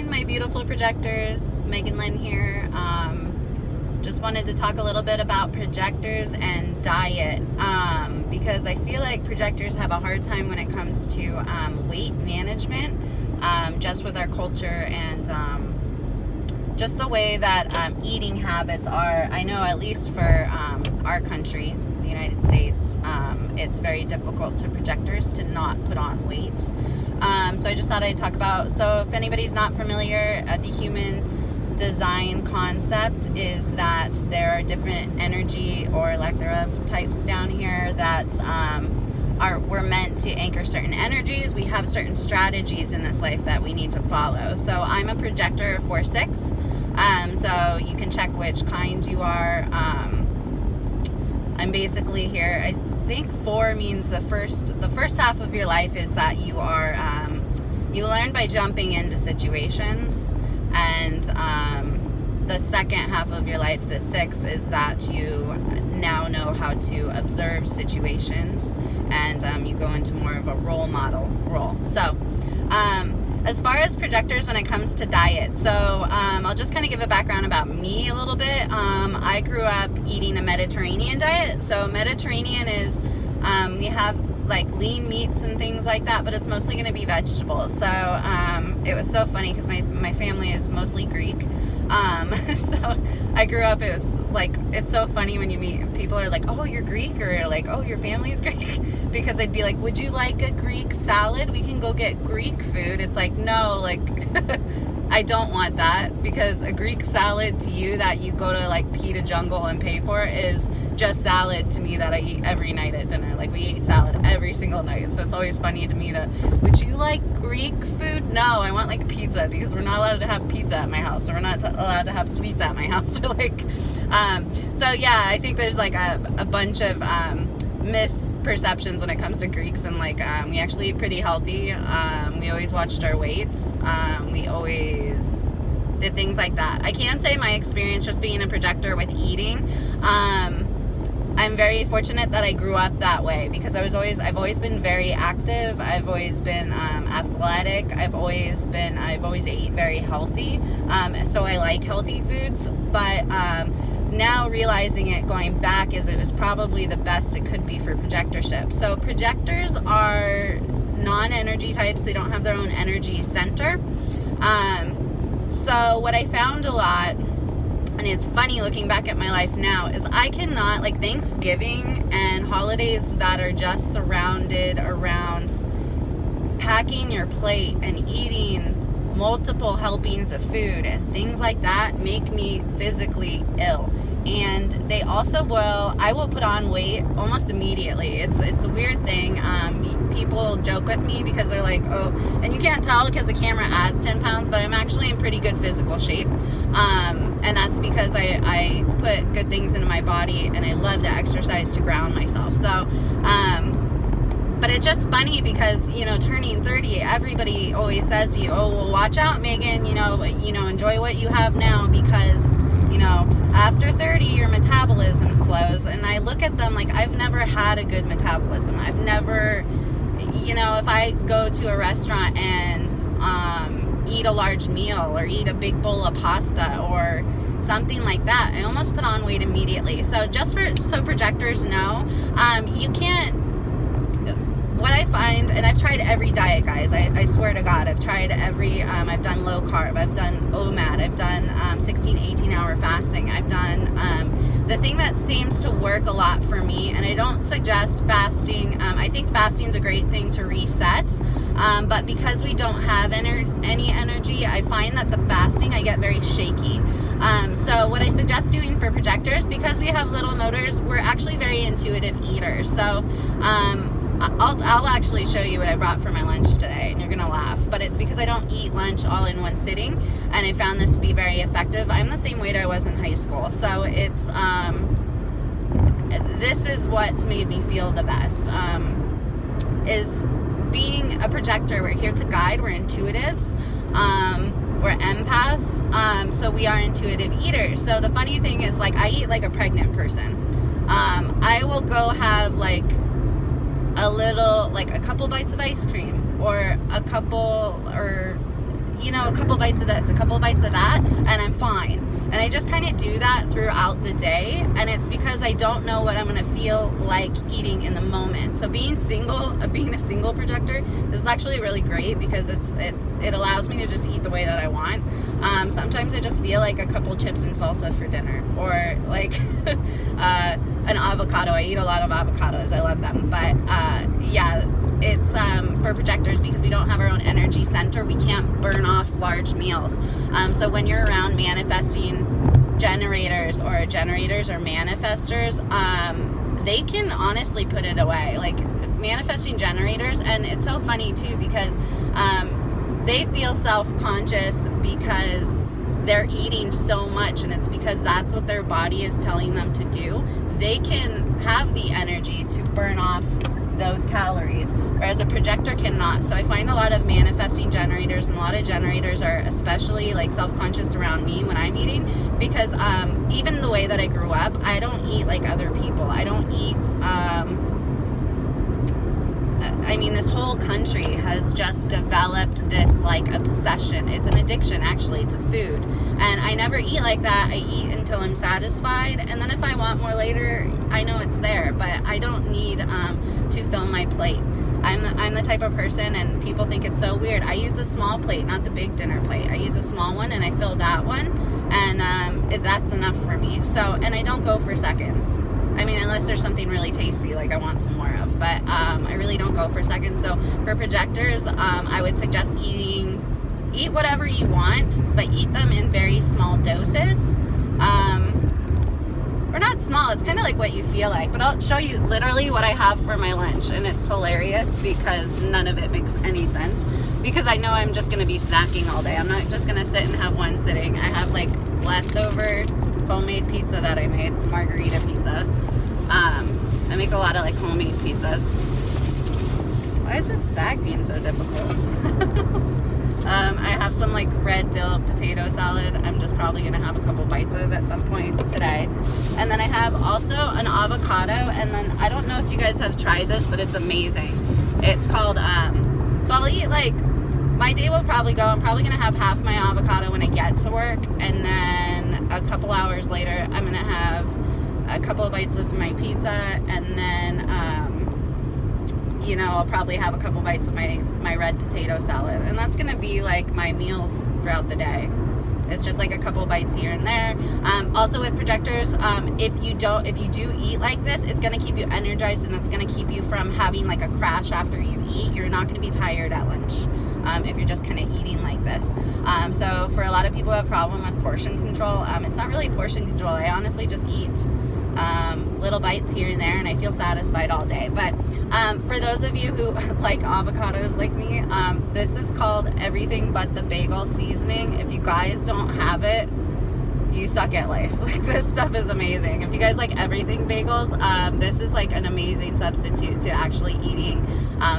morning, my beautiful projectors. Megan Lynn here. Just wanted to talk a little bit about projectors and diet, because I feel like projectors have a hard time when it comes to weight management, just with our culture and just the way that eating habits are. I know at least for our country, the United States, it's very difficult to projectors to not put on weight. So I just thought I'd talk about, so if anybody's not familiar, the human design concept is that there are different energy or lack thereof types down here that we're meant to anchor certain energies. We have certain strategies in this life that we need to follow. So I'm a projector 4/6, so you can check which kind you are. I'm basically here, I think 4 means the first half of your life is that you are you learn by jumping into situations, and the second half of your life, the 6, is that you now know how to observe situations, and you go into more of a role model role. So as far as projectors when it comes to diet, so I'll just kind of give a background about me a little bit. I grew up eating a Mediterranean diet. So Mediterranean is, we have like lean meats and things like that, but it's mostly going to be vegetables. So it was so funny because my family is mostly Greek. So I grew up, it was like, it's so funny when you meet people are like, oh, you're Greek, or like, oh, your family's Greek, because I'd be like, would you like a Greek salad? We can go get Greek food. It's like, no, like I don't want that, because a Greek salad to you that you go to like Pita Jungle and pay for is just salad to me that I eat every night at dinner. Like we eat salad every single night. So it's always funny to me that, would you like Greek food? No, I want like pizza, because we're not allowed to have pizza at my house, or we're not allowed to have sweets at my house, or like, so yeah, I think there's like a bunch of misperceptions when it comes to Greeks, and like we actually eat pretty healthy. We always watched our weights. We always did things like that. I can say my experience just being a projector with eating, I'm very fortunate that I grew up that way, because I've always been very active. I've always been athletic. I've always ate very healthy. So I like healthy foods, but now realizing it, going back, is it was probably the best it could be for projectorship. So projectors are non-energy types. They don't have their own energy center. So what I found a lot, and it's funny looking back at my life now, is I cannot, like Thanksgiving and holidays that are just surrounded around packing your plate and eating multiple helpings of food and things like that, make me physically ill. And they also I will put on weight almost immediately. It's a weird thing. People joke with me because they're like, oh, and you can't tell because the camera adds 10 pounds, but I'm actually in pretty good physical shape. And that's because I put good things into my body, and I love to exercise to ground myself. So, but it's just funny because, you know, turning 30, everybody always says to you, oh, well, watch out, Megan, you know, enjoy what you have now, because, you know, after 30, your metabolism slows. And I look at them like, I've never had a good metabolism. I've never, you know, if I go to a restaurant and eat a large meal or eat a big bowl of pasta or something like that, I almost put on weight immediately. So just so projectors know, you can't, what I find, and I've tried every diet, guys, I swear to God, I've tried every, I've done low carb, I've done OMAD, I've done 18 hour fasting, I've done, the thing that seems to work a lot for me, and I don't suggest fasting, I think fasting's a great thing to reset, but because we don't have any energy, I find that the fasting, I get very shaky. So what I suggest doing for projectors, because we have little motors, we're actually very intuitive eaters. So, I'll actually show you what I brought for my lunch today, and you're gonna laugh, but it's because I don't eat lunch all in one sitting, and I found this to be very effective. I'm the same weight I was in high school, so it's this is what's made me feel the best, is being a projector. We're here to guide, we're intuitives, we're empaths, so we are intuitive eaters. So the funny thing is, like, I eat like a pregnant person. I will go have like a couple bites of ice cream, or a couple, or you know, a couple bites of this, a couple bites of that, and I'm fine. And I just kind of do that throughout the day, and it's because I don't know what I'm going to feel like eating in the moment. So being a single projector, this is actually really great because it allows me to just eat the way that I want. Sometimes I just feel like a couple chips and salsa for dinner, or like an avocado. I eat a lot of avocados. I love them. But yeah, it's for projectors, because we don't have our own energy center, we can't burn off large meals. So when you're around manifesting generators or manifestors, they can honestly put it away. Like manifesting generators, and it's so funny too, because they feel self-conscious because they're eating so much, and it's because that's what their body is telling them to do. They can have the energy to burn off those calories, whereas a projector cannot. So I find a lot of manifesting generators, and a lot of generators are especially like self-conscious around me when I'm eating, because even the way that I grew up, I don't eat like other people. I don't eat I mean, this whole country has just developed this like obsession. It's an addiction actually to food, and I never eat like that. I eat until I'm satisfied, and then if I want more later, I know it's there, but I don't need to fill my plate. I'm the type of person, and people think it's so weird, I use the small plate, not the big dinner plate. I use a small one, and I fill that one, and that's enough for me. So, and I don't go for seconds. I mean, unless there's something really tasty, like I want some more of, but I really don't go for seconds. So for projectors, I would suggest eat whatever you want, but eat them in very small doses. Or not small, it's kind of like what you feel like, but I'll show you literally what I have for my lunch, and it's hilarious because none of it makes any sense, because I know I'm just going to be snacking all day. I'm not just going to sit and have one sitting. I have like leftover homemade pizza that I made. It's margarita pizza. I make a lot of like homemade pizzas. Why is this bag being so difficult? I have some like red dill potato salad. I'm just probably gonna have a couple bites of at some point today. And then I have also an avocado, and then I don't know if you guys have tried this, but it's amazing. It's called so I'll eat like, my day will probably go, I'm probably gonna have half my avocado when I get to work, and then a couple hours later I'm gonna have a couple of bites of my pizza, and then you know, I'll probably have a couple bites of my red potato salad, and that's gonna be like my meals throughout the day. It's just like a couple bites here and there. Also with projectors, if you do eat like this, it's gonna keep you energized, and it's gonna keep you from having like a crash after you eat. You're not gonna be tired at lunch if you're just kind of eating like this. So for a lot of people who have problem with portion control, it's not really portion control. I honestly just eat little bites here and there, and I feel satisfied all day. But for those of you who like avocados like me, this is called everything but the bagel seasoning. If you guys don't have it, you suck at life. Like, this stuff is amazing. If you guys like everything bagels, this is like an amazing substitute to actually eating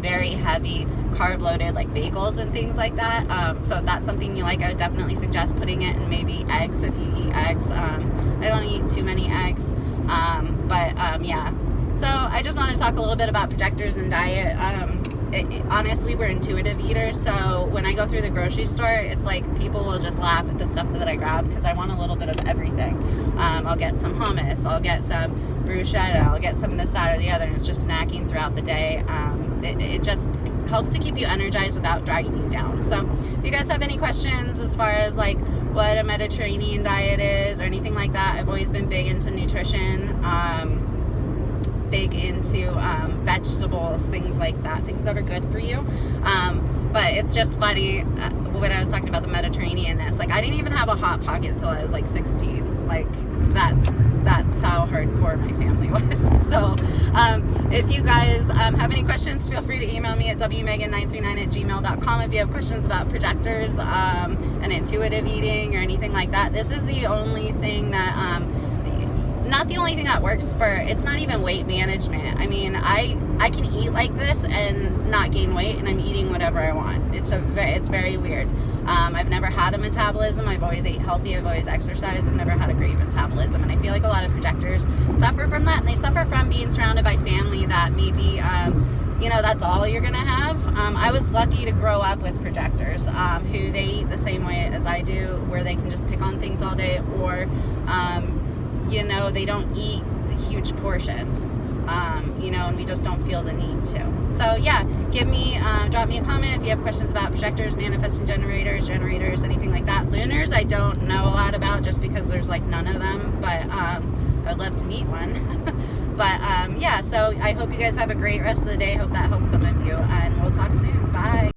very heavy carb loaded like bagels and things like that. So if that's something you like, I would definitely suggest putting it in maybe eggs if you eat eggs. I don't eat too many eggs, but yeah. So I just want to talk a little bit about projectors and diet. Honestly, we're intuitive eaters, so when I go through the grocery store, it's like people will just laugh at the stuff that I grab, because I want a little bit of everything. I'll get some hummus, I'll get some bruschetta, I'll get some of this, that, or the other, and it's just snacking throughout the day. It just helps to keep you energized without dragging you down. So if you guys have any questions as far as like what a Mediterranean diet is or anything like that, I've always been big into nutrition, big into vegetables, things like that, things that are good for you. But it's just funny, when I was talking about the Mediterraneanness, like I didn't even have a Hot Pocket until I was like 16. Like that's how hardcore my family was. So if you guys have any questions, feel free to email me at wmegan939@gmail.com if you have questions about projectors and intuitive eating or anything like that. This is the only thing that not the only thing that works for, it's not even weight management. I mean, I can eat like this and not gain weight, and I'm eating whatever I want. It's very weird. I've never had a metabolism. I've always ate healthy. I've always exercised. I've never had a great metabolism, and I feel like a lot of projectors suffer from that, and they suffer from being surrounded by family that maybe you know, that's all you're gonna have. I was lucky to grow up with projectors who they eat the same way as I do, where they can just pick on things all day, or you know, they don't eat huge portions, you know, and we just don't feel the need to. So yeah, drop me a comment if you have questions about projectors, manifesting generators, anything like that. Lunars, I don't know a lot about, just because there's like none of them, but I would love to meet one. But yeah, so I hope you guys have a great rest of the day. Hope that helps some of you, and we'll talk soon. Bye.